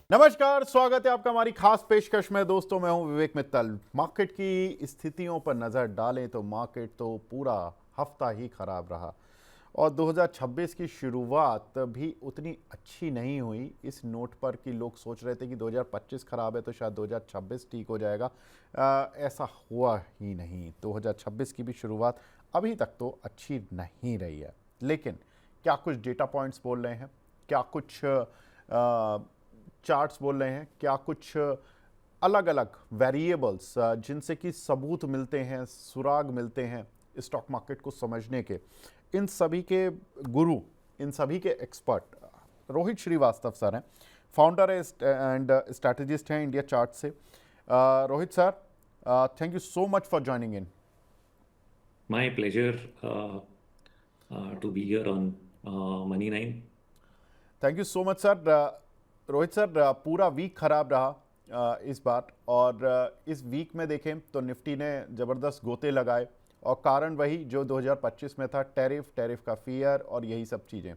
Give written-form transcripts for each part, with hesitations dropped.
नमस्कार, स्वागत है आपका हमारी खास पेशकश में। दोस्तों, मैं हूं विवेक मित्तल। मार्केट की स्थितियों पर नज़र डालें तो मार्केट तो पूरा हफ्ता ही खराब रहा और 2026 की शुरुआत भी उतनी अच्छी नहीं हुई। इस नोट पर कि लोग सोच रहे थे कि 2025 खराब है तो शायद 2026 ठीक हो जाएगा। ऐसा हुआ ही नहीं। 2026 की भी शुरुआत अभी तक तो अच्छी नहीं रही है। लेकिन क्या कुछ डेटा पॉइंट्स बोल रहे हैं, क्या कुछ चार्ट्स बोल रहे हैं, क्या कुछ अलग अलग वेरिएबल्स जिनसे कि सबूत मिलते हैं, सुराग मिलते हैं स्टॉक मार्केट को समझने के, इन सभी के गुरु, इन सभी के एक्सपर्ट रोहित श्रीवास्तव सर हैं। फाउंडर एंड स्ट्रैटेजिस्ट हैं इंडिया चार्ट से। Rohit sir, thank you so much for joining in. My pleasure to be here on Money Nine. Thank you so much sir. Rohit sir, पूरा वीक खराब रहा इस बार, और इस वीक में देखें तो निफ्टी ने ज़बरदस्त गोते लगाए और कारण वही जो 2025 में था, टैरिफ का फियर और यही सब चीज़ें।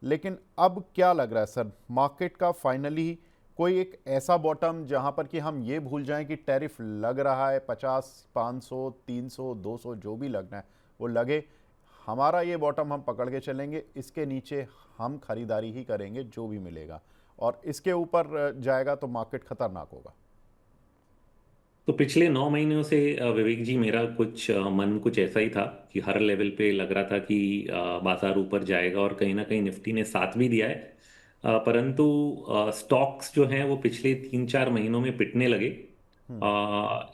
लेकिन अब क्या लग रहा है सर, मार्केट का फाइनली कोई एक ऐसा बॉटम जहां पर कि हम ये भूल जाएं कि टैरिफ लग रहा है, 50, 500, 300, 200 जो भी लगना है वो लगे, हमारा ये बॉटम हम पकड़ के चलेंगे, इसके नीचे हम खरीदारी ही करेंगे जो भी मिलेगा, और इसके ऊपर जाएगा तो मार्केट खतरनाक होगा। तो पिछले 9 महीनों से विवेक जी मेरा मन कुछ ऐसा ही था कि हर लेवल पे लग रहा था कि बाजार ऊपर जाएगा और कहीं ना कहीं निफ्टी ने साथ भी दिया है। परंतु स्टॉक्स जो हैं वो पिछले 3-4 महीनों में पिटने लगे।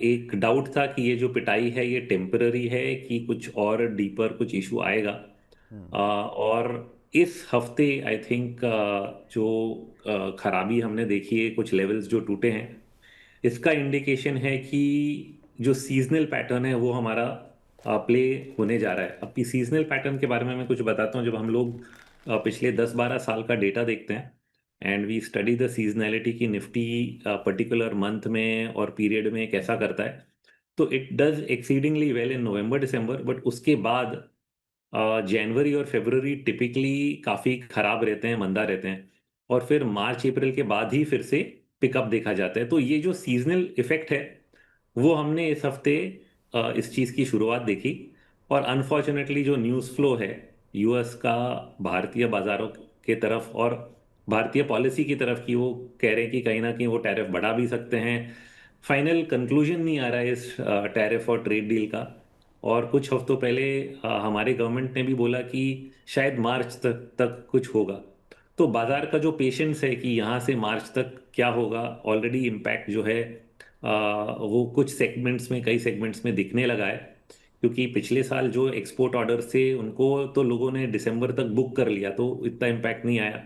एक डाउट था कि ये जो पिटाई है ये टेम्पररी है कि कुछ और डीपर कुछ इशू आएगा। और इस हफ्ते आई थिंक जो खराबी हमने देखी है, कुछ लेवल्स जो टूटे हैं, इसका इंडिकेशन है कि जो सीजनल पैटर्न है वो हमारा प्ले होने जा रहा है। अब की सीजनल पैटर्न के बारे में मैं कुछ बताता हूँ। जब हम लोग पिछले 10-12 साल का डेटा देखते हैं and we study the seasonality की निफ्टी पर्टिकुलर मंथ में और पीरियड में कैसा करता है, तो it does exceedingly well in November December. But उसके बाद जनवरी और फरवरी टिपिकली काफ़ी खराब रहते हैं, मंदा रहते हैं, और फिर मार्च अप्रैल के बाद ही फिर से पिकअप देखा जाता है। तो ये जो सीजनल इफेक्ट है वो हमने इस हफ्ते इस चीज़ की शुरुआत देखी। और अनफॉर्चुनेटली जो न्यूज़ फ्लो है यूएस का भारतीय बाजारों के तरफ और भारतीय पॉलिसी की तरफ, की वो कह रहे हैं कि कहीं ना कहीं वो टैरिफ बढ़ा भी सकते हैं। फाइनल कंक्लूजन नहीं आ रहा है इस टैरिफ और ट्रेड डील का। और कुछ हफ्तों पहले हमारे गवर्नमेंट ने भी बोला कि शायद मार्च तक कुछ होगा। तो बाजार का जो पेशेंस है कि यहाँ से मार्च तक क्या होगा, ऑलरेडी इम्पैक्ट जो है वो कुछ सेगमेंट्स में, कई सेगमेंट्स में दिखने लगा है। क्योंकि पिछले साल जो एक्सपोर्ट ऑर्डर थे उनको तो लोगों ने दिसंबर तक बुक कर लिया तो इतना इम्पैक्ट नहीं आया।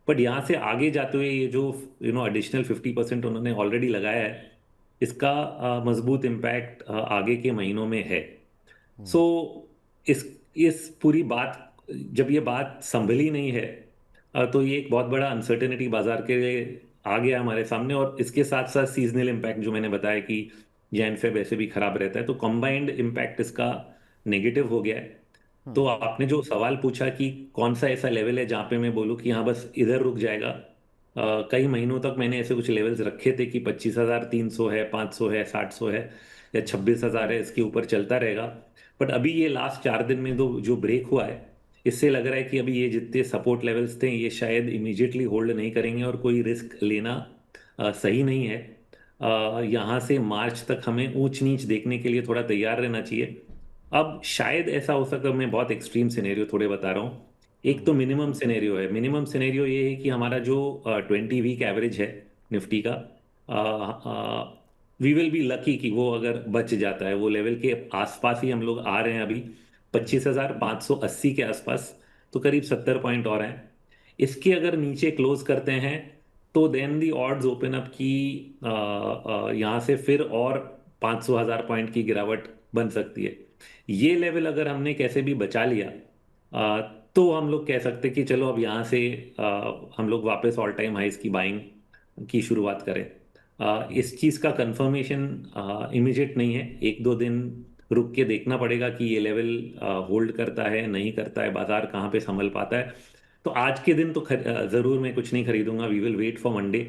बट यहाँ से आगे जाते हुए ये जो एडिशनल 50% उन्होंने ऑलरेडी लगाया है, इसका मजबूत इम्पैक्ट आगे के महीनों में है। सो इस पूरी बात, जब ये बात संभली नहीं है, तो ये एक बहुत बड़ा अनसर्टेनिटी बाजार के लिए आ गया हमारे सामने। और इसके साथ साथ सीजनल इम्पैक्ट जो मैंने बताया कि जैन फेब ऐसे भी खराब रहता है, तो कॉम्बाइंड इम्पैक्ट इसका नेगेटिव हो गया है। तो आपने जो सवाल पूछा कि कौन सा ऐसा लेवल है जहाँ पे मैं बोलूँ कि हाँ बस इधर रुक जाएगा, कई महीनों तक मैंने ऐसे कुछ लेवल्स रखे थे कि 25,300 है, 500 है, 700 है, या 26,000 है, इसके ऊपर चलता रहेगा। बट अभी ये लास्ट 4 दिन में जो ब्रेक हुआ है, इससे लग रहा है कि अभी ये जितने सपोर्ट लेवल्स थे ये शायद इमीडिएटली होल्ड नहीं करेंगे और कोई रिस्क लेना सही नहीं है। यहाँ से मार्च तक हमें ऊंच नीच देखने के लिए थोड़ा तैयार रहना चाहिए। अब शायद ऐसा हो सकता है, मैं बहुत एक्सट्रीम सिनेरियो थोड़े बता रहा हूँ। एक तो मिनिमम सिनेरियो है, मिनिमम सिनेरियो ये है कि हमारा जो 20 वीक एवरेज है निफ्टी का, वी विल बी लकी कि वो अगर बच जाता है, वो लेवल के आसपास ही हम लोग आ रहे हैं अभी, 25,580 के आसपास। तो करीब 70 पॉइंट और हैं। इसके अगर नीचे क्लोज करते हैं तो देन दी ऑड्स ओपन अप की यहाँ से फिर और 500,000 पॉइंट की गिरावट बन सकती है। ये लेवल अगर हमने कैसे भी बचा लिया, आ, तो हम लोग कह सकते कि चलो अब यहाँ से हम लोग वापस ऑल टाइम हाइस की बाइंग की शुरुआत करें। इस चीज़ का कंफर्मेशन इमीडिएट नहीं है, 1-2 दिन रुक के देखना पड़ेगा कि ये लेवल होल्ड करता है नहीं करता है, बाजार कहाँ पे संभल पाता है। तो आज के दिन तो ज़रूर मैं कुछ नहीं खरीदूंगा, we will wait for Monday.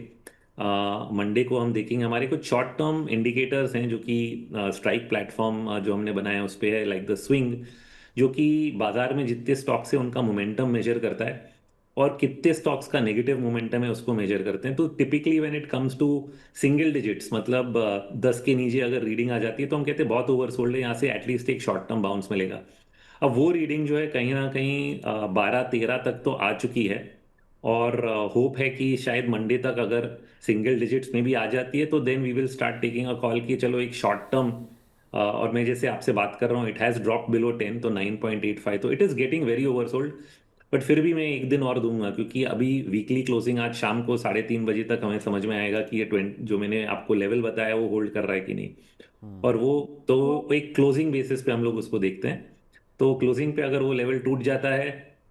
Monday को हम देखेंगे। हमारे कुछ शॉर्ट टर्म इंडिकेटर्स हैं जो कि स्ट्राइक प्लेटफॉर्म जो हमने बनाया है उस पे है, लाइक द स्विंग, जो कि बाजार में जितने स्टॉक्स है उनका मोमेंटम मेजर करता है, और कितने स्टॉक्स का नेगेटिव मोमेंटम है उसको मेजर करते हैं। तो typically when it comes to single digits, मतलब 10 के नीचे अगर रीडिंग आ जाती है तो हम कहते हैं बहुत ओवरसोल्ड है, यहाँ से एटलीस्ट एक शॉर्ट टर्म बाउंस मिलेगा। अब वो रीडिंग जो है कहीं ना कहीं 12-13 तक तो आ चुकी है, और होप है कि शायद मंडे तक अगर सिंगल डिजिट्स में भी आ जाती है तो then we will start taking a call कि चलो एक शॉर्ट टर्म, और मैं जैसे आपसे बात कर रहा हूँ, इट हैज़ ड्रॉप बिलो 10, तो 9.85, तो it is getting very oversold. But फिर भी मैं एक दिन और दूंगा, क्योंकि अभी वीकली क्लोजिंग आज शाम को 3:30 बजे तक हमें समझ में आएगा कि ये 20 जो मैंने आपको लेवल बताया वो होल्ड कर रहा है कि नहीं। और वो तो एक क्लोजिंग बेसिस पे हम लोग उसको देखते हैं। तो क्लोजिंग पे अगर वो लेवल टूट जाता है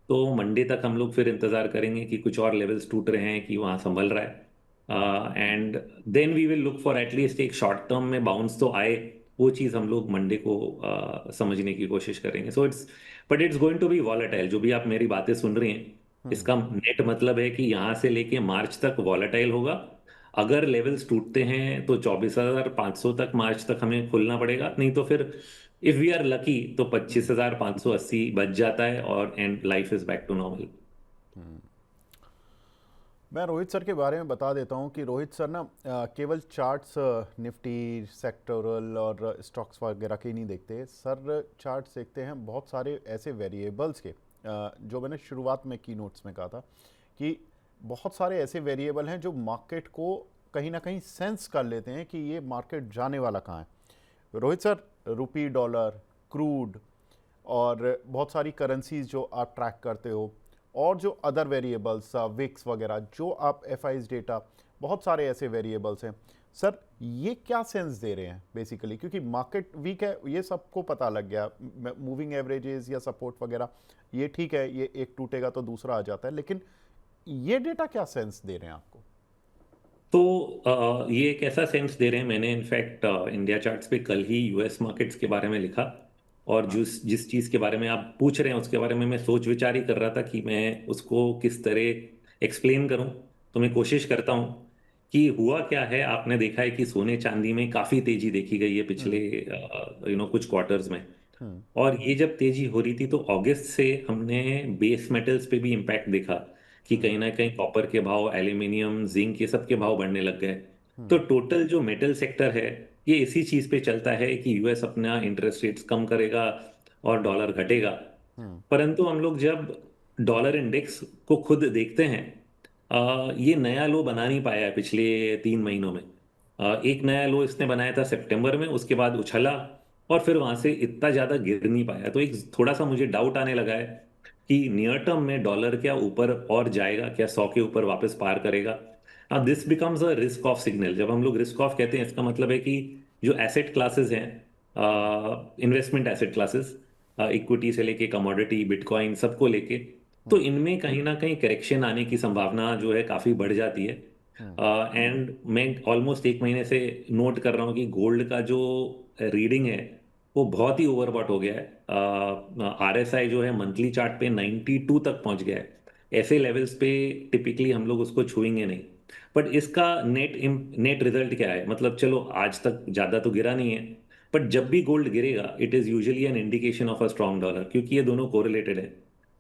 तो मंडे तक हम लोग फिर इंतजार करेंगे कि कुछ और लेवल्स टूट रहे हैं कि वहाँ संभल रहा है, and then we will look for at least एक शॉर्ट टर्म में बाउंस तो आए। वो चीज़ हम लोग मंडे को समझने की कोशिश करेंगे। So it's, but it's going to be volatile. जो भी आप मेरी बातें सुन रही हैं, इसका नेट मतलब है कि यहाँ से लेके मार्च तक वॉलेटाइल होगा। अगर लेवल्स टूटते हैं तो 24,500 तक मार्च तक हमें खुलना पड़ेगा, नहीं तो फिर इफ वी आर लकी तो 25,580 बच जाता है, और and life is back to normal. मैं रोहित सर के बारे में बता देता हूँ कि रोहित सर ना केवल चार्ट्स निफ्टी सेक्टोरल और स्टॉक्स वगैरह के ही नहीं देखते सर, चार्ट्स देखते हैं बहुत सारे ऐसे वेरिएबल्स के, जो मैंने शुरुआत में की नोट्स में कहा था कि बहुत सारे ऐसे वेरिएबल हैं जो मार्केट को कहीं ना कहीं सेंस कर लेते हैं कि ये मार्केट जाने वाला कहाँ है। रोहित सर, रुपी, डॉलर, क्रूड और बहुत सारी करेंसीज जो आप ट्रैक करते हो, और जो अदर वेरिएबल्स विक्स वगैरह जो आप एफ डेटा, बहुत सारे ऐसे वेरिएबल्स हैं सर, ये क्या सेंस दे रहे हैं बेसिकली? क्योंकि मार्केट वीक है ये सबको पता लग गया, मूविंग एवरेजेस या सपोर्ट वगैरह ये ठीक है, ये एक टूटेगा तो दूसरा आ जाता है, लेकिन ये डेटा क्या सेंस दे रहे हैं आपको? तो ये एक ऐसा सेंस दे रहे हैं। मैंने इनफैक्ट इंडिया चार्ट्स पे कल ही यूएस मार्केट्स के बारे में लिखा, और हाँ। जिस जिस चीज़ के बारे में आप पूछ रहे हैं उसके बारे में मैं सोच विचार ही कर रहा था कि मैं उसको किस तरह एक्सप्लेन करूं। तो मैं कोशिश करता हूं कि हुआ क्या है। आपने देखा है कि सोने चांदी में काफ़ी तेजी देखी गई है पिछले कुछ क्वार्टर्स में, हम्म। और ये जब तेजी हो रही थी तो अगस्त से हमने बेस मेटल्स पे भी इम्पैक्ट देखा कि हम्म। कहीं ना कहीं कॉपर के भाव, एल्यूमिनियम, जिंक, ये सब के भाव बढ़ने लग गए। तो हम्म। टोटल जो मेटल सेक्टर है ये इसी चीज पे चलता है कि यूएस अपना इंटरेस्ट रेट्स कम करेगा और डॉलर घटेगा। हम्म। परंतु हम लोग जब डॉलर इंडेक्स को खुद देखते हैं, ये नया लो बना नहीं पाया है पिछले 3 महीनों में। एक नया लो इसने बनाया था सितंबर में, उसके बाद उछला और फिर वहां से इतना ज्यादा गिर नहीं पाया। तो एक थोड़ा सा मुझे डाउट आने लगा है कि नियर टर्म में डॉलर क्या ऊपर और जाएगा, क्या 100 के ऊपर वापस पार करेगा। अब this becomes a risk of signal. जब हम लोग रिस्क ऑफ कहते हैं, इसका मतलब है कि जो एसेट क्लासेस हैं, इन्वेस्टमेंट एसेट क्लासेस, इक्विटी से लेके कमोडिटी, बिटकॉइन, सबको लेके, तो हम्म। इनमें कहीं ना कहीं करेक्शन आने की संभावना जो है काफी बढ़ जाती है। हम्म। एंड मैं ऑलमोस्ट 1 महीने से नोट कर रहा हूँ कि गोल्ड का जो रीडिंग है वो बहुत ही ओवरबॉट हो गया है। आरएसआई जो है मंथली चार्ट पे 92 तक पहुंच गया है। ऐसे लेवल्स पे टिपिकली हम लोग उसको छुएंगे नहीं। बट इसका नेट रिजल्ट क्या है? मतलब चलो आज तक ज्यादा तो गिरा नहीं है, बट जब भी गोल्ड गिरेगा it is usually an indication of a strong dollar, क्योंकि ये दोनों कोरिलेटेड है।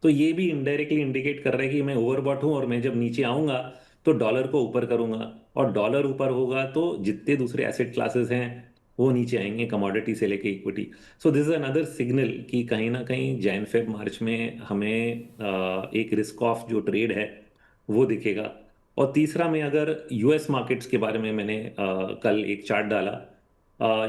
तो ये भी इनडायरेक्टली इंडिकेट कर रहा है कि मैं ओवरबॉट हूं, और मैं जब नीचे आऊंगा तो डॉलर को ऊपर करूंगा, और डॉलर ऊपर होगा तो जितने दूसरे एसेट क्लासेस हैं वो नीचे आएंगे, कमोडिटी से लेके equity. So this is another signal कि कहीं ना कहीं जैन फेब मार्च में हमें एक रिस्क ऑफ जो ट्रेड है वो दिखेगा। और तीसरा, मैं अगर यूएस मार्केट्स के बारे में, मैंने कल एक चार्ट डाला।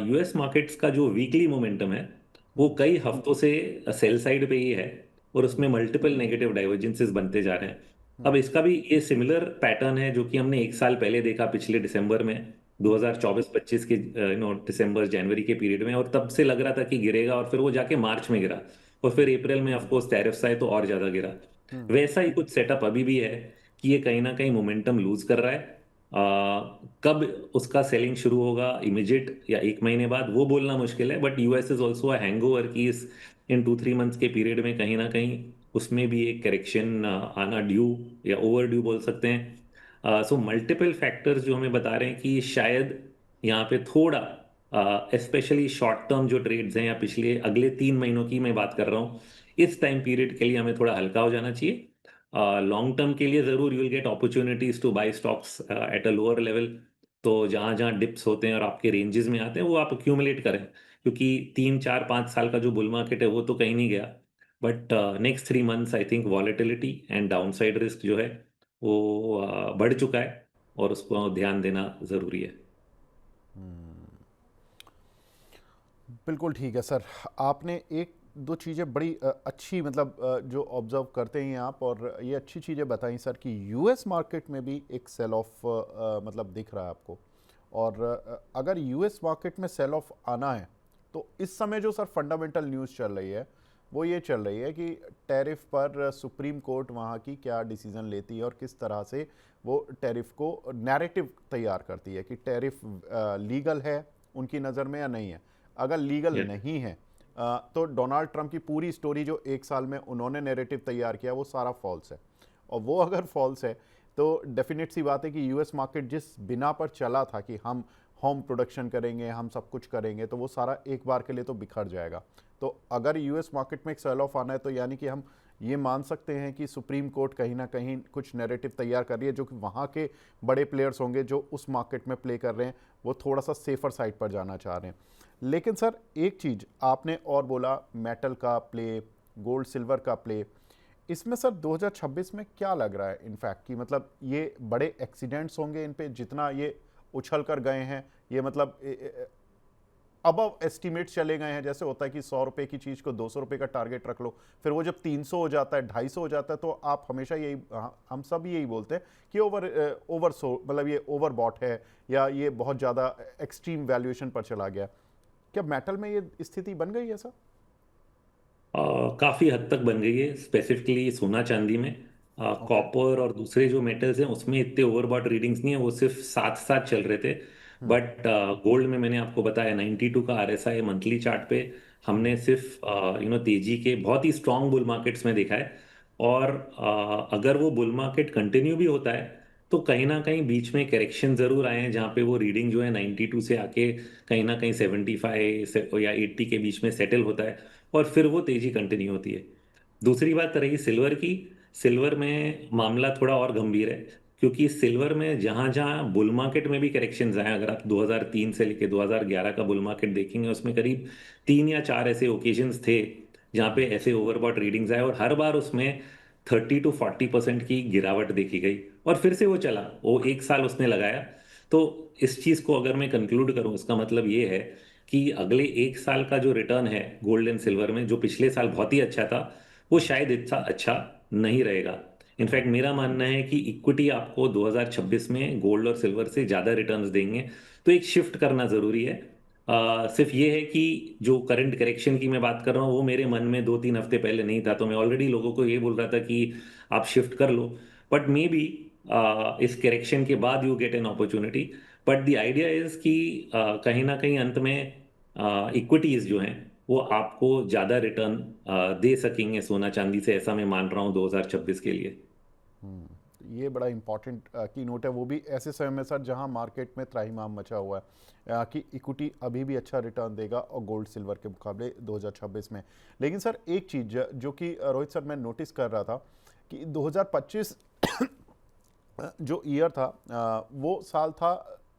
यूएस मार्केट्स का जो वीकली मोमेंटम है वो हम्म। कई हफ्तों से सेल साइड पे ही है, और उसमें हम्म। मल्टीपल नेगेटिव डाइवर्जेंसेस बनते जा रहे हैं। अब हम्म। इसका भी ये सिमिलर पैटर्न है जो कि हमने एक साल पहले देखा पिछले दिसंबर में, हम्म। 2024-25 के दिसंबर जनवरी के पीरियड में, और तब से लग रहा था कि गिरेगा, और फिर वो जाके मार्च में गिरा, और फिर अप्रैल में ऑफकोर्स टैरिफ्स आए तो और ज्यादा गिरा। हम्म। वैसा ही कुछ सेटअप अभी भी है कि ये कहीं ना कहीं मोमेंटम लूज कर रहा है। कब उसका सेलिंग शुरू होगा, इमिजिएट या 1 महीने बाद, वो बोलना मुश्किल है। But US is also a hangover कि इस इन 2-3 मंथ्स के पीरियड में कहीं ना कहीं उसमें भी एक करेक्शन आना ड्यू या ओवर ड्यू बोल सकते हैं। सो मल्टीपल फैक्टर्स जो हमें बता रहे हैं कि शायद यहाँ पे थोड़ा, स्पेशली शॉर्ट टर्म जो ट्रेड्स हैं या पिछले अगले 3 महीनों की मैं बात कर रहा हूँ, इस टाइम पीरियड के लिए हमें थोड़ा हल्का हो जाना चाहिए। लॉन्ग टर्म के लिए ज़रूर you will get opportunities to buy stocks at a lower level. तो जहाँ जहाँ डिप्स होते हैं और आपके रेंजेस में आते हैं वो आप अक्यूमुलेट करें, क्योंकि 3 4 5 साल का जो बुल मार्केट है वो तो कहीं नहीं गया। But next 3 months I think volatility and downside risk जो है वो बढ़ चुका है, और उसको ध्यान देना ज़रूरी है। बिल्कुल ठीक है सर। आपने एक दो चीज़ें बड़ी अच्छी मतलब जो ऑब्जर्व करते हैं आप, और ये अच्छी चीज़ें बताई सर कि यूएस मार्केट में भी एक सेल ऑफ मतलब दिख रहा है आपको। और अगर यूएस मार्केट में सेल ऑफ आना है तो इस समय जो सर फंडामेंटल न्यूज़ चल रही है वो ये चल रही है कि टैरिफ पर सुप्रीम कोर्ट वहाँ की क्या डिसीज़न लेती है और किस तरह से वो टैरिफ को नैरेटिव तैयार करती है कि टैरिफ लीगल है उनकी नज़र में या नहीं है। अगर लीगल Yes. नहीं है तो डोनाल्ड ट्रंप की पूरी स्टोरी जो 1 साल में उन्होंने नैरेटिव तैयार किया वो सारा फॉल्स है। और वो अगर फॉल्स है तो डेफिनेट सी बात है कि यूएस मार्केट जिस बिना पर चला था कि हम होम प्रोडक्शन करेंगे, हम सब कुछ करेंगे, तो वो सारा एक बार के लिए तो बिखर जाएगा। तो अगर यूएस मार्केट में एक सेल ऑफ आना है तो यानी कि हम ये मान सकते हैं कि सुप्रीम कोर्ट कहीं ना कहीं कुछ नैरेटिव तैयार कर रही है, जो कि वहाँ के बड़े प्लेयर्स होंगे जो उस मार्केट में प्ले कर रहे हैं वो थोड़ा सा सेफर साइड पर जाना चाह रहे हैं। लेकिन सर एक चीज़ आपने और बोला, मेटल का प्ले, गोल्ड सिल्वर का प्ले, इसमें सर 2026 में क्या लग रहा है इनफैक्ट कि मतलब ये बड़े एक्सीडेंट्स होंगे इन पे जितना ये उछल कर गए हैं, ये मतलब अबव एस्टिमेट चले गए हैं। जैसे होता है कि 100 रुपए की चीज़ को 200 रुपए का टारगेट रख लो, फिर वो जब 300 हो जाता है, 250 हो जाता है, तो आप हमेशा यही, हम सब यही बोलते हैं कि ओवर सो मतलब ये ओवर बॉट है या ये बहुत ज़्यादा एक्सट्रीम वैल्यूएशन पर चला गया। क्या मेटल में ये स्थिति बन गई है सर? काफ़ी हद तक बन गई है, स्पेसिफिकली सोना चांदी में। ओके। कॉपर और दूसरे जो मेटल्स हैं उसमें इतने ओवरबॉट रीडिंग्स नहीं है, वो सिर्फ साथ साथ चल रहे थे। हम्म। बट गोल्ड में मैंने आपको बताया 92 का आरएसआई मंथली चार्ट पे हमने सिर्फ तेजी के बहुत ही स्ट्रांग बुल मार्केट्स में देखा है। और अगर वो बुल मार्केट कंटिन्यू भी होता है तो कहीं ना कहीं बीच में करेक्शन जरूर आए हैं, जहाँ पे वो रीडिंग जो है 92 से आके कहीं ना कहीं 75 या 80 के बीच में सेटल होता है, और फिर वो तेजी कंटिन्यू होती है। दूसरी बात रही सिल्वर की। सिल्वर में मामला थोड़ा और गंभीर है, क्योंकि सिल्वर में जहां जहां बुल मार्केट में भी करेक्शंस आए, अगर आप 2003 से लेके 2011 का बुल मार्केट देखेंगे उसमें करीब 3 या 4 ऐसे ओकेजन्स थे जहां पे ऐसे ओवरबॉट रीडिंग्स आए, और हर बार उसमें 30 to 40% की गिरावट देखी गई, और फिर से वो चला, वो 1 साल उसने लगाया। तो इस चीज को अगर मैं कंक्लूड करूं, इसका मतलब ये है कि अगले 1 साल का जो रिटर्न है गोल्ड एंड सिल्वर में, जो पिछले साल बहुत ही अच्छा था, वो शायद इतना अच्छा नहीं रहेगा। इनफैक्ट मेरा मानना है कि इक्विटी आपको 2026 में गोल्ड और सिल्वर से ज़्यादा रिटर्न्स देंगे। तो एक शिफ्ट करना ज़रूरी है। सिर्फ ये है कि जो करंट करेक्शन की मैं बात कर रहा हूँ वो मेरे मन में 2 3 हफ्ते पहले नहीं था, तो मैं ऑलरेडी लोगों को ये बोल रहा था कि आप शिफ्ट कर लो। बट मे बी इस करेक्शन के बाद you get an opportunity. But the idea is कि कहीं ना कहीं अंत में इक्विटीज जो हैं वो आपको ज्यादा रिटर्न दे सकेंगे सोना चांदी से, ऐसा मैं मान रहा हूँ 2026 के लिए। ये बड़ा इंपॉर्टेंट की नोट है, वो भी ऐसे समय में सर जहां मार्केट में त्राहिमाम मचा हुआ है कि इक्विटी अभी भी अच्छा रिटर्न देगा और गोल्ड सिल्वर के मुकाबले 2026 में। लेकिन सर एक चीज़ जो कि रोहित सर मैं नोटिस कर रहा था कि 2025 जो ईयर था वो साल था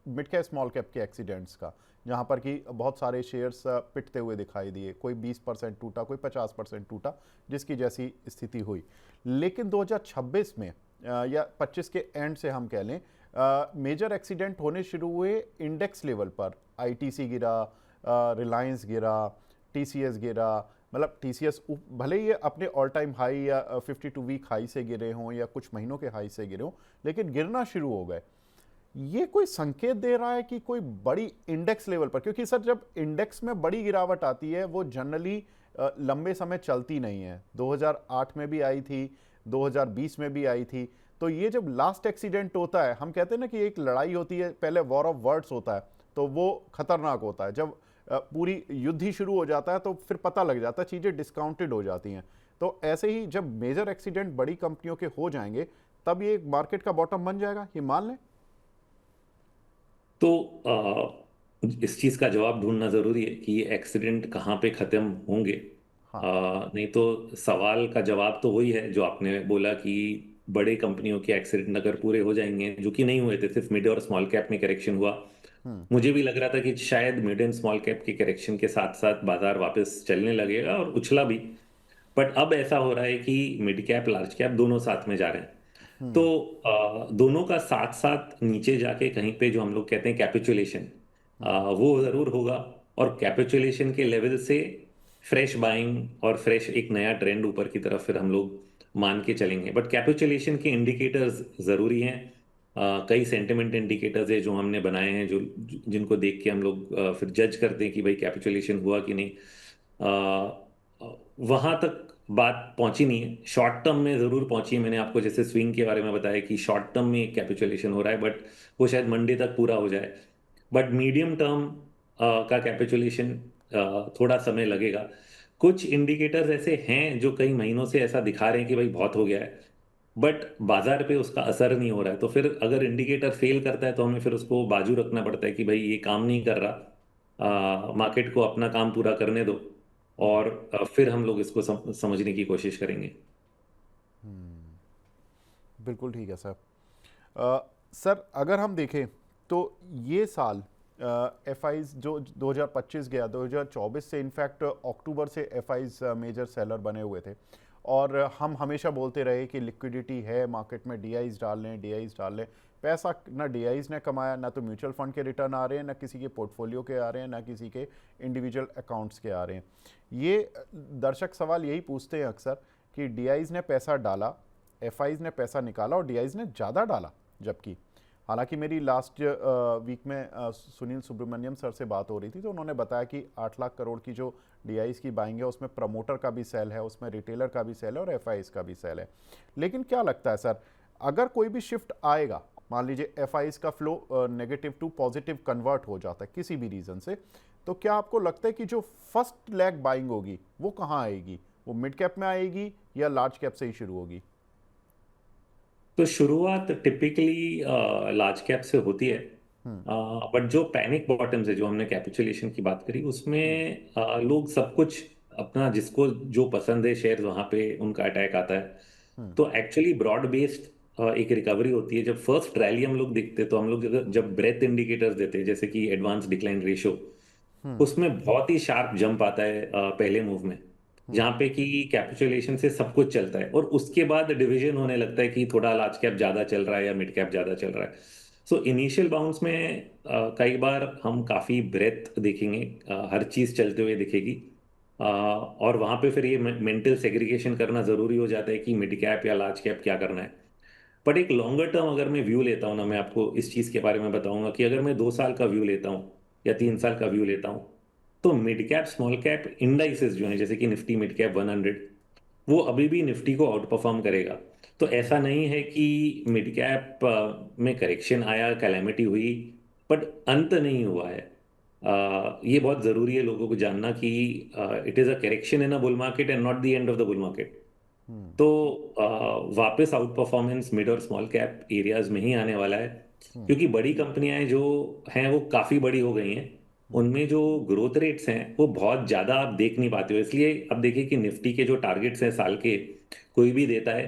मिड कैप स्मॉल कैप के एक्सीडेंट्स का, जहाँ पर कि बहुत सारे शेयर्स पिटते हुए दिखाई दिए, कोई 20% टूटा, कोई 50% टूटा, जिसकी जैसी स्थिति हुई। लेकिन 2026 में या 25 के एंड से हम कह लें मेजर एक्सीडेंट होने शुरू हुए इंडेक्स लेवल पर। आईटीसी गिरा, रिलायंस गिरा, टीसीएस गिरा। मतलब टीसीएस भले ही ये अपने ऑल टाइम हाई या 52 वीक हाई से गिरे हों या कुछ महीनों के हाई से गिरे हों, लेकिन गिरना शुरू हो गए। ये कोई संकेत दे रहा है कि कोई बड़ी इंडेक्स लेवल पर, क्योंकि सर जब इंडेक्स में बड़ी गिरावट आती है वो जनरली लंबे समय चलती नहीं है। 2008 में भी आई थी, 2020 में भी आई थी। तो ये जब लास्ट एक्सीडेंट होता है, हम कहते हैं ना कि एक लड़ाई होती है, पहले वॉर ऑफ वर्ड्स होता है, तो वो खतरनाक होता है। जब पूरी युद्ध ही शुरू हो जाता है तो फिर पता लग जाता है, चीज़ें डिस्काउंटेड हो जाती हैं। तो ऐसे ही जब मेजर एक्सीडेंट बड़ी कंपनियों के हो जाएंगे तब ये मार्केट का बॉटम बन जाएगा, ये मान लें? तो इस चीज का जवाब ढूंढना जरूरी है कि ये एक्सीडेंट कहाँ पे खत्म होंगे। हाँ। नहीं तो सवाल का जवाब तो वही है जो आपने बोला कि बड़े कंपनियों के एक्सीडेंट अगर पूरे हो जाएंगे, जो कि नहीं हुए थे, सिर्फ मिड और स्मॉल कैप में करेक्शन हुआ। मुझे भी लग रहा था कि शायद मिड एंड स्मॉल कैप के करेक्शन के साथ साथ बाजार वापस चलने लगेगा और उछला भी। बट अब ऐसा हो रहा है कि मिड कैप लार्ज कैप दोनों साथ में जा रहे हैं। तो दोनों का साथ साथ नीचे जाके कहीं पे जो हम लोग कहते हैं कैपिचुलेशन, वो जरूर होगा। और कैपिचुलेशन के लेवल से फ्रेश बाइंग और फ्रेश एक नया ट्रेंड ऊपर की तरफ फिर हम लोग मान के चलेंगे। बट कैपिचुलेशन के इंडिकेटर्स जरूरी हैं। कई सेंटिमेंट इंडिकेटर्स है जो हमने बनाए हैं, जो जिनको देख के हम लोग फिर जज करते हैं कि भाई कैपिचुलेशन हुआ कि नहीं। वहां तक बात पहुंची नहीं है, शॉर्ट टर्म में जरूर पहुंची है। मैंने आपको जैसे स्विंग के बारे में बताया कि शॉर्ट टर्म में कैपिचुलेशन हो रहा है, बट वो शायद मंडे तक पूरा हो जाए। बट मीडियम टर्म का कैपिचुलेशन थोड़ा समय लगेगा। कुछ इंडिकेटर्स ऐसे हैं जो कई महीनों से ऐसा दिखा रहे हैं कि भाई बहुत हो गया है, बट बाजार पे उसका असर नहीं हो रहा है। तो फिर अगर इंडिकेटर फेल करता है तो हमें फिर उसको बाजू रखना पड़ता है कि भाई ये काम नहीं कर रहा, मार्केट को अपना काम पूरा करने दो। और फिर हम लोग इसको समझने की कोशिश करेंगे। बिल्कुल ठीक है सर। सर अगर हम देखें तो ये साल एफ आईज जो 2025 गया, 2024 से इनफैक्ट अक्टूबर से एफ आईज मेजर सेलर बने हुए थे, और हम हमेशा बोलते रहे कि लिक्विडिटी है मार्केट में, डीआईज डाल लें, डीआईज डाल लें। पैसा ना डीआईज ने कमाया, ना तो म्यूचुअल फंड के रिटर्न आ रहे हैं, ना किसी के पोर्टफोलियो के आ रहे हैं, ना किसी के इंडिविजुअल अकाउंट्स के आ रहे हैं। ये दर्शक सवाल यही पूछते हैं अक्सर कि डीआईज ने पैसा डाला, एफआईज ने पैसा निकाला और डीआईज ने ज़्यादा डाला। जबकि हालांकि मेरी लास्ट वीक में सुनील सुब्रमण्यम सर से बात हो रही थी, तो उन्होंने बताया कि 8 लाख करोड़ की जो डीआईज की बाइंग है उसमें प्रमोटर का भी सेल है, उसमें रिटेलर का भी सेल है और एफआईज का भी सेल है। लेकिन क्या लगता है सर, अगर कोई भी शिफ्ट आएगा, मान लीजिए एफआईज का flow negative to positive convert हो जाता है किसी भी रीज़न से, तो क्या आपको लगता है कि जो फर्स्ट लैग बाइंग होगी वो कहाँ आएगी? वो मिड कैप में आएगी या लार्ज कैप से ही शुरू होगी? तो शुरुआत टिपिकली लार्ज कैप से होती है। बट जो पैनिक बॉटम्स है, जो हमने कैपिचुलेशन की बात करी, उसमें लोग सब कुछ अपना जिसको जो पसंद है शेयर वहां पे उनका अटैक आता है। तो एक्चुअली ब्रॉड बेस्ड एक रिकवरी होती है। जब फर्स्ट रैली हम लोग देखते हैं तो हम लोग जब ब्रेथ इंडिकेटर्स देते हैं, जैसे कि एडवांस डिक्लाइन रेशियो, उसमें बहुत ही शार्प जंप आता है पहले मूव में, जहां पे कि कैपिचुलेशन से सब कुछ चलता है और उसके बाद डिवीजन होने लगता है कि थोड़ा लार्ज कैप ज्यादा चल रहा है या मिड कैप ज्यादा चल रहा है। सो इनिशियल बाउंस में कई बार हम काफी ब्रेथ देखेंगे, हर चीज चलते हुए दिखेगी। और वहां पे फिर ये मेंटल सेग्रीगेशन करना जरूरी हो जाता है कि मिड कैप या लार्ज कैप क्या करना है। बट एक लॉन्गर टर्म अगर मैं व्यू लेता हूँ ना, मैं आपको इस चीज के बारे में बताऊंगा कि अगर मैं 2 साल का व्यू लेता हूँ या 3 साल का व्यू लेता हूँ, तो mid cap small cap indices जो हैं, जैसे कि निफ्टी मिड कैप 100, वो अभी भी निफ्टी को आउट परफॉर्म करेगा। तो ऐसा नहीं है कि मिड कैप में करेक्शन आया, कैलेमिटी हुई, बट अंत नहीं हुआ है। ये बहुत जरूरी है लोगों को जानना कि it is a correction in a bull market and not the end of the bull market. तो वापस आउट परफॉर्मेंस मिड और स्मॉल कैप एरियाज में ही आने वाला है, क्योंकि बड़ी कंपनियां जो हैं वो काफी बड़ी हो गई हैं। उनमें जो ग्रोथ रेट्स हैं वो बहुत ज्यादा आप देख नहीं पाते हो। इसलिए अब देखिए कि निफ्टी के जो टारगेट्स हैं साल के, कोई भी देता है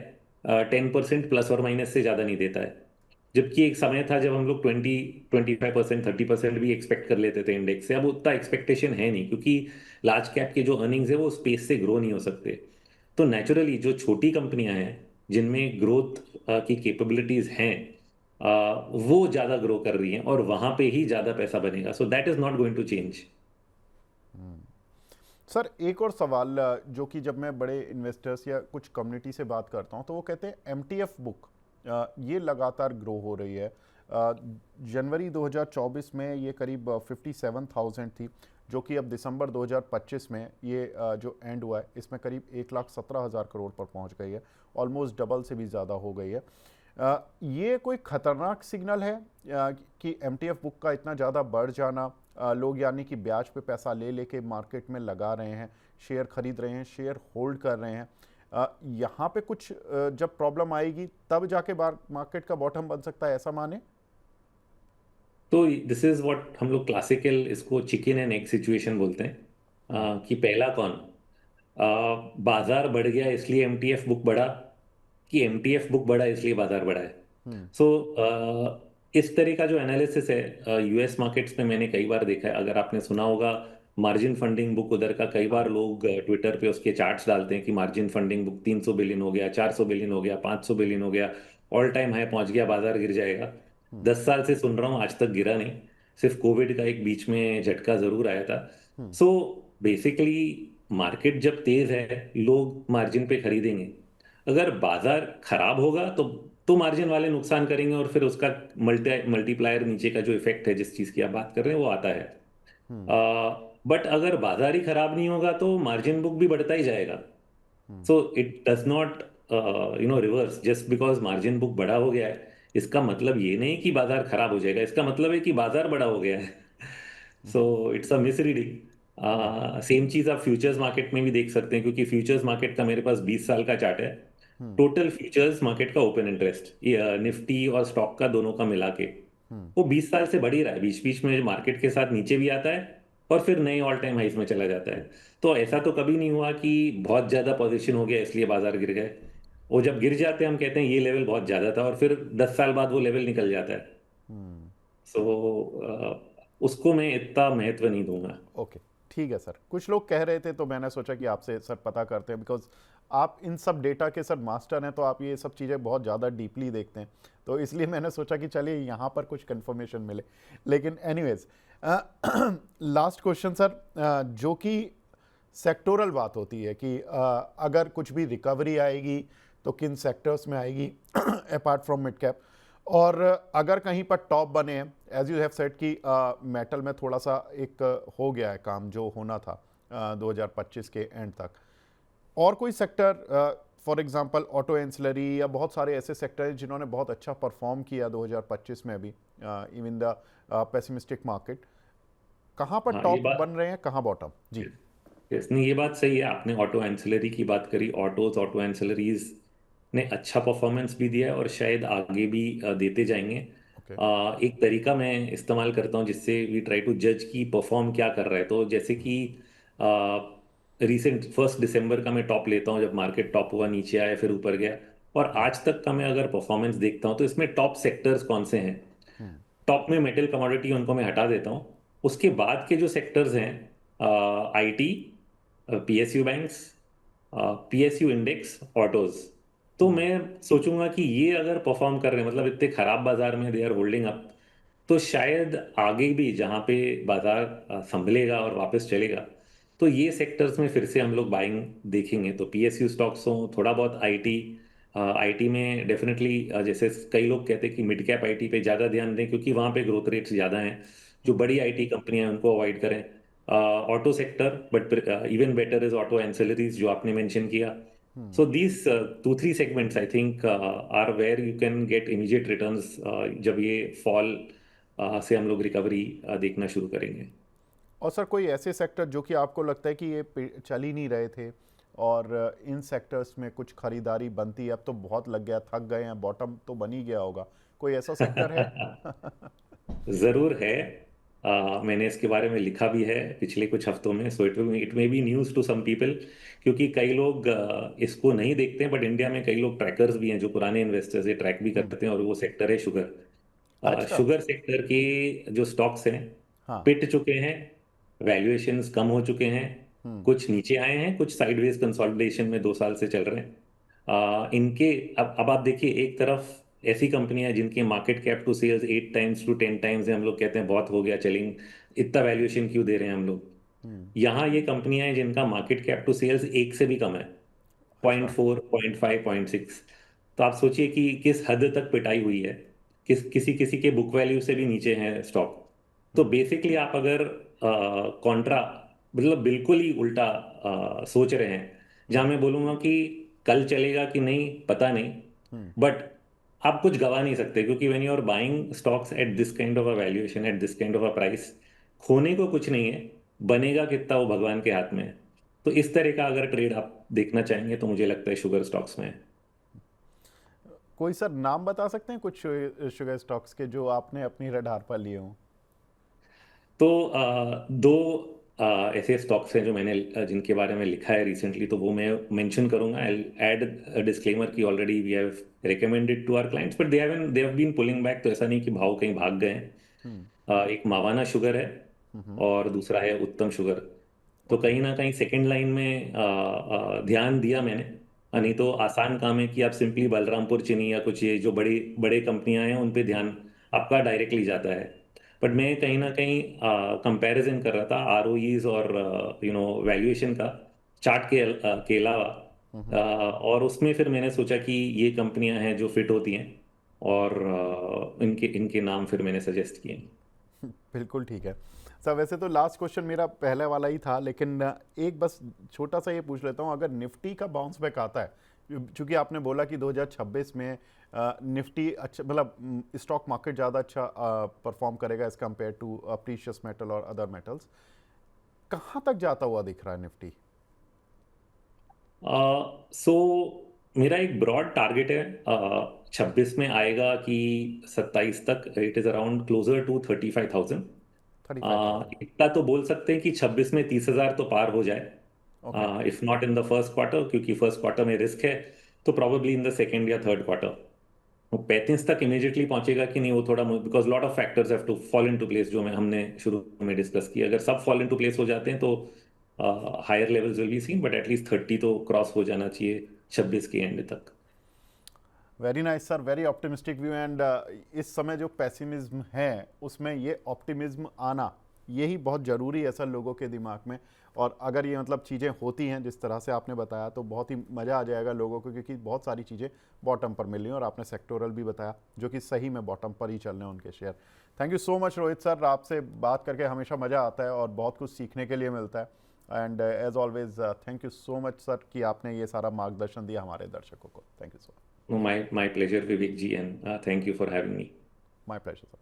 10% प्लस और माइनस से ज्यादा नहीं देता है। जबकि एक समय था जब हम लोग 25%, 30% भी एक्सपेक्ट कर लेते थे इंडेक्स से। अब उतना एक्सपेक्टेशन है नहीं, क्योंकि लार्ज कैप के जो अर्निंग्स है वो स्पेस से ग्रो नहीं हो सकते। तो नेचुरली जो छोटी कंपनियां हैं जिनमें ग्रोथ की कैपेबिलिटीज हैं, वो ज्यादा ग्रो कर रही हैं और वहां पे ही ज्यादा पैसा बनेगा। So that is not going to change. Sir एक और सवाल, जो कि जब मैं बड़े इन्वेस्टर्स या कुछ कम्युनिटी से बात करता हूं तो वो कहते हैं एमटीएफ बुक ये लगातार ग्रो हो रही है। जनवरी 2024 में ये करीब 57,000 थी, जो कि अब दिसंबर 2025 में ये जो एंड हुआ है इसमें करीब 1,17,000 करोड़ पर पहुंच गई है। ऑलमोस्ट डबल से भी ज़्यादा हो गई है। ये कोई खतरनाक सिग्नल है कि एमटीएफ बुक का इतना ज़्यादा बढ़ जाना? लोग यानी कि ब्याज पे पैसा ले लेके मार्केट में लगा रहे हैं, शेयर खरीद रहे हैं, शेयर होल्ड कर रहे हैं। यहाँ पे कुछ जब प्रॉब्लम आएगी तब जाके मार्केट का बॉटम बन सकता है, ऐसा माने? तो दिस इज व्हाट हम लोग क्लासिकल इसको चिकन एंड एग सिचुएशन बोलते हैं। हम्म। कि पहला कौन, बाजार बढ़ गया इसलिए एमटीएफ बुक बढ़ा, कि एमटीएफ बुक बढ़ा इसलिए बाजार बढ़ा है। हम्म। सो इस तरह का जो एनालिसिस है यूएस मार्केट्स में मैंने कई बार देखा है। अगर आपने सुना होगा मार्जिन फंडिंग बुक उधर का, कई बार हाँ। लोग ट्विटर पे उसके चार्ट्स डालते हैं कि मार्जिन फंडिंग बुक 300 बिलियन हो गया, 400 बिलियन हो गया, 500 बिलियन हो गया, ऑल टाइम हाई पहुंच गया, बाजार गिर जाएगा। हम्म। 10 साल से सुन रहा हूँ, आज तक गिरा नहीं। सिर्फ कोविड का एक बीच में झटका जरूर आया था। हम्म। सो बेसिकली मार्केट जब तेज है लोग मार्जिन पे खरीदेंगे। अगर बाजार खराब होगा तो मार्जिन वाले नुकसान करेंगे, और फिर उसका मल्टीप्लायर नीचे का जो इफेक्ट है जिस चीज की आप बात कर रहे हैं वो आता है। हम्म। बट अगर बाजार ही खराब नहीं होगा तो मार्जिन बुक भी बढ़ता ही जाएगा। Hmm. So it does not reverse just because margin book बड़ा हो गया है। इसका मतलब ये नहीं कि बाजार खराब हो जाएगा, इसका मतलब है कि बाजार बड़ा हो गया है। So hmm. It's a hmm. Misreading. Same चीज आप फ्यूचर्स मार्केट में भी देख सकते हैं, क्योंकि फ्यूचर्स मार्केट का मेरे पास 20 साल का चार्ट है। हम्म। टोटल फ्यूचर्स मार्केट का ओपन इंटरेस्ट निफ्टी और स्टॉक का दोनों का मिला के हम्म। वो 20 साल से बढ़ ही रहा है। बीच बीच में मार्केट के साथ नीचे भी आता है और फिर नए ऑल टाइम हाइस में चला जाता है। तो ऐसा तो कभी नहीं हुआ कि बहुत ज्यादा पोजीशन हो गया इसलिए बाजार गिर गए। वो जब गिर जाते हैं हम कहते हैं ये लेवल बहुत ज्यादा था, और फिर 10 साल बाद वो लेवल निकल जाता है। हम्म। सो उसको मैं इतना महत्व नहीं दूंगा। ओके, ठीक है सर। कुछ लोग कह रहे थे तो मैंने सोचा कि आपसे सर पता करते हैं, बिकॉज आप इन सब डेटा के सर मास्टर हैं, तो आप ये सब चीज़ें बहुत ज़्यादा डीपली देखते हैं, तो इसलिए मैंने सोचा कि चलिए यहाँ पर कुछ कंफर्मेशन मिले। लेकिन एनीवेज, लास्ट क्वेश्चन सर, जो कि सेक्टोरल बात होती है कि अगर कुछ भी रिकवरी आएगी तो किन सेक्टर्स में आएगी अपार्ट फ्रॉम मिड कैप, और अगर कहीं पर टॉप बने हैं, एज यू हैव सेड कि मेटल में थोड़ा सा एक हो गया है काम जो होना था 2025 के एंड तक, और कोई sector for example auto ancillary या बहुत सारे ऐसे सेक्टर हैं जिन्होंने बहुत अच्छा परफॉर्म किया 2025 में भी, इवन द पेसिमिस्टिक मार्केट, कहाँ पर हाँ ये टॉप बन बात, रहे हैं, कहाँ बॉटम? जी। यस नहीं ये बात सही है। आपने ऑटो एंसिलरी की बात करी, ऑटो एंसिलरीज ने अच्छा परफॉर्मेंस भी दिया है और शायद आगे भी देते जाएंगे। ओके। एक तरीका मैं इस्तेमाल करता हूँ जिससे वी ट्राई टू जज कि परफॉर्म क्या कर रहा है। तो जैसे कि रिसेंट 1 दिसंबर का मैं टॉप लेता हूँ, जब मार्केट टॉप हुआ, नीचे आया, फिर ऊपर गया, और आज तक का मैं अगर परफॉर्मेंस देखता हूँ तो इसमें टॉप सेक्टर्स कौन से हैं। हम्म। टॉप में मेटल कमोडिटी, उनको मैं हटा देता हूँ। उसके बाद के जो सेक्टर्स हैं, IT, PSU banks, PSU index, autos, तो हम्म। मैं सोचूंगा कि ये अगर परफॉर्म कर रहे हैं, मतलब इतने खराब बाजार में दे आर होल्डिंग अप, तो शायद आगे भी जहाँ पे बाजार संभलेगा और वापस चलेगा, तो ये सेक्टर्स में फिर से हम लोग बाइंग देखेंगे। तो पीएसयू स्टॉक्स हो, थोड़ा बहुत आईटी, आईटी में डेफिनेटली जैसे कई लोग कहते हैं कि मिड कैप आईटी पे ज़्यादा ध्यान दें क्योंकि वहाँ पे ग्रोथ रेट्स ज़्यादा हैं। जो हम्म। बड़ी आईटी कंपनियां हैं उनको अवॉइड करें। Auto sector, but even better is auto ancillaries जो आपने मेंशन किया। Hmm. So these 2-3 segments I think are where you can get immediate returns जब ये फॉल से हम लोग रिकवरी देखना शुरू करेंगे। और सर कोई ऐसे सेक्टर जो कि आपको लगता है कि ये चल ही नहीं रहे थे, और इन सेक्टर्स में कुछ खरीदारी बनती है, अब तो बहुत लग गया, थक गए हैं, बॉटम तो बन ही गया होगा, कोई ऐसा सेक्टर है? जरूर है। मैंने इसके बारे में लिखा भी है पिछले कुछ हफ्तों में, so it may be news to some people, क्योंकि कई लोग इसको नहीं देखते हैं, बट इंडिया में कई लोग ट्रैकर्स भी हैं जो पुराने इन्वेस्टर्स ये ट्रैक भी हम्म। करते हैं, और वो सेक्टर है शुगर। अच्छा। शुगर सेक्टर के जो स्टॉक्स हैं हाँ। पिट चुके हैं, वैल्यूएशंस कम हो चुके हैं, हम्म। कुछ नीचे आए हैं, कुछ साइडवेज कंसोलिडेशन में 2 साल से चल रहे हैं। इनके अब आप देखिए, एक तरफ ऐसी कंपनियां हैं जिनकी market cap to sales 8 times to 10 times है, हम लोग कहते हैं बहुत हो गया चलिंग, इतना वैल्यूएशन क्यों दे रहे हैं हम लोग। हम्म। यहाँ ये कंपनियां हैं जिनका मार्केट कैप टू सेल्स 1 से भी कम है, अच्छा। 0.4, 0.5, 0.6। तो आप सोचिए कि किस हद तक पिटाई हुई है, किसी किसी के बुक वैल्यू से भी नीचे है स्टॉक। तो हम्म। बेसिकली आप अगर कॉन्ट्रा, मतलब बिल्कुल ही उल्टा सोच रहे हैं, जहां हम्म। मैं बोलूंगा कि कल चलेगा कि नहीं पता नहीं, हम्म। बट आप कुछ गवा नहीं सकते, क्योंकि when you are buying stocks at this kind of a valuation, at this kind of a price, खोने को कुछ नहीं है, बनेगा कितना वो भगवान के हाथ में है। तो इस तरह का अगर ट्रेड आप देखना चाहेंगे तो मुझे लगता है शुगर स्टॉक्स में है। कोई सर नाम बता सकते हैं कुछ शुगर स्टॉक्स के जो आपने अपनी रडार पर लिए हों? तो दो ऐसे स्टॉक्स हैं जो मैंने जिनके बारे में लिखा है रिसेंटली, तो वो मैं मेंशन करूंगा। आई ऐड डिस्क्लेमर कि already we have recommended to our clients, but they have been pulling back. तो ऐसा नहीं कि भाव कहीं भाग गए हैं। हम्म। एक मावाना शुगर है हम्म। और दूसरा है उत्तम शुगर। तो ओके। कहीं ना कहीं सेकंड लाइन में ध्यान दिया मैंने। नहीं तो आसान काम है कि आप सिंपली बलरामपुर चीनी या कुछ ये जो बड़ी बड़े कंपनियां हैं उन पे ध्यान आपका डायरेक्टली जाता है। बट मैं कहीं ना कहीं कंपैरिजन कर रहा था आरओईज और वैल्यूएशन का, चार्ट के अलावा। और उसमें फिर मैंने सोचा कि ये कंपनियां हैं जो फिट होती हैं, और इनके इनके नाम फिर मैंने सजेस्ट किए। बिल्कुल ठीक है सर। वैसे तो लास्ट क्वेश्चन मेरा पहले वाला ही था, लेकिन एक बस छोटा सा ये पूछ लेता हूँ, अगर निफ्टी का बाउंस बैक आता है, चूंकि आपने बोला कि 2026 में निफ्टी अच्छा, मतलब स्टॉक मार्केट ज़्यादा अच्छा परफॉर्म करेगा as compared to precious metal और अदर मेटल्स, कहाँ तक जाता हुआ दिख रहा है निफ्टी? सो मेरा एक ब्रॉड टारगेट है 26 में आएगा कि 27 तक it is around closer to 35,000। 35,000। इतना तो बोल सकते हैं कि 26 में 30,000 तो पार हो जाए, okay. If not in the first quarter, क्योंकि फर्स्ट क्वार्टर में रिस्क है। तो प्रॉबेबली इन द सेकेंड या थर्ड क्वार्टर। वो 35 तक इमीडिएटली पहुंचेगा कि नहीं, वो थोड़ा, because lot of factors have to fall into place, जो मैं हमने शुरू में डिस्कस किया। अगर सब फॉल इनटू प्लेस हो जाते हैं तो higher levels will be seen, but at least 30 तो क्रॉस हो जाना चाहिए 26 के एंड तक। Very nice sir, very optimistic view. And इस समय जो पेसिमिज्म है उसमें ये ऑप्टिमिज्म आना यही बहुत ज़रूरी है सर लोगों के दिमाग में। और अगर ये मतलब चीज़ें होती हैं जिस तरह से आपने बताया तो बहुत ही मज़ा आ जाएगा लोगों को, क्योंकि बहुत सारी चीज़ें बॉटम पर मिल रही हैं और आपने सेक्टोरल भी बताया जो कि सही में बॉटम पर ही चल रहे हैं उनके share. Thank you so much Rohit sir, आपसे बात करके हमेशा मज़ा आता है और बहुत कुछ सीखने के लिए मिलता है। And as always thank you so much sir कि आपने ये सारा मार्गदर्शन दिया हमारे दर्शकों को। Thank you so much. My pleasure Vivek ji, and thank you for having me. My pleasure sir.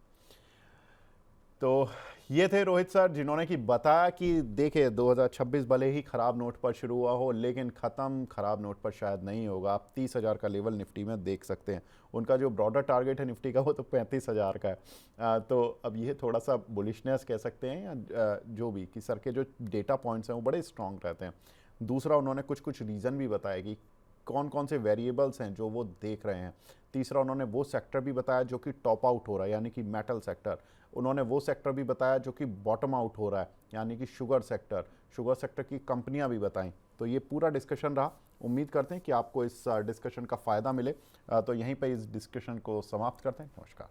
तो ये थे रोहित सर जिन्होंने कि बताया कि देखिए 2026 भले ही ख़राब नोट पर शुरू हुआ हो, लेकिन ख़त्म ख़राब नोट पर शायद नहीं होगा। आप 30,000 का लेवल निफ्टी में देख सकते हैं। उनका जो ब्रॉडर टारगेट है निफ्टी का वो तो 35,000 का है। तो अब ये थोड़ा सा बुलिशनेस कह सकते हैं या जो भी, कि सर के जो डेटा पॉइंट्स हैं वो बड़े स्ट्रॉन्ग रहते हैं। दूसरा उन्होंने कुछ कुछ रीज़न भी बताया कि कौन कौन से वेरिएबल्स हैं जो वो देख रहे हैं। तीसरा उन्होंने वो सेक्टर भी बताया जो कि टॉप आउट हो रहा है, यानी कि मेटल सेक्टर। उन्होंने वो सेक्टर भी बताया जो कि बॉटम आउट हो रहा है, यानी कि शुगर सेक्टर। शुगर सेक्टर की कंपनियां भी बताईं। तो ये पूरा डिस्कशन रहा। उम्मीद करते हैं कि आपको इस डिस्कशन का फ़ायदा मिले। तो यहीं पर इस डिस्कशन को समाप्त करते हैं। नमस्कार।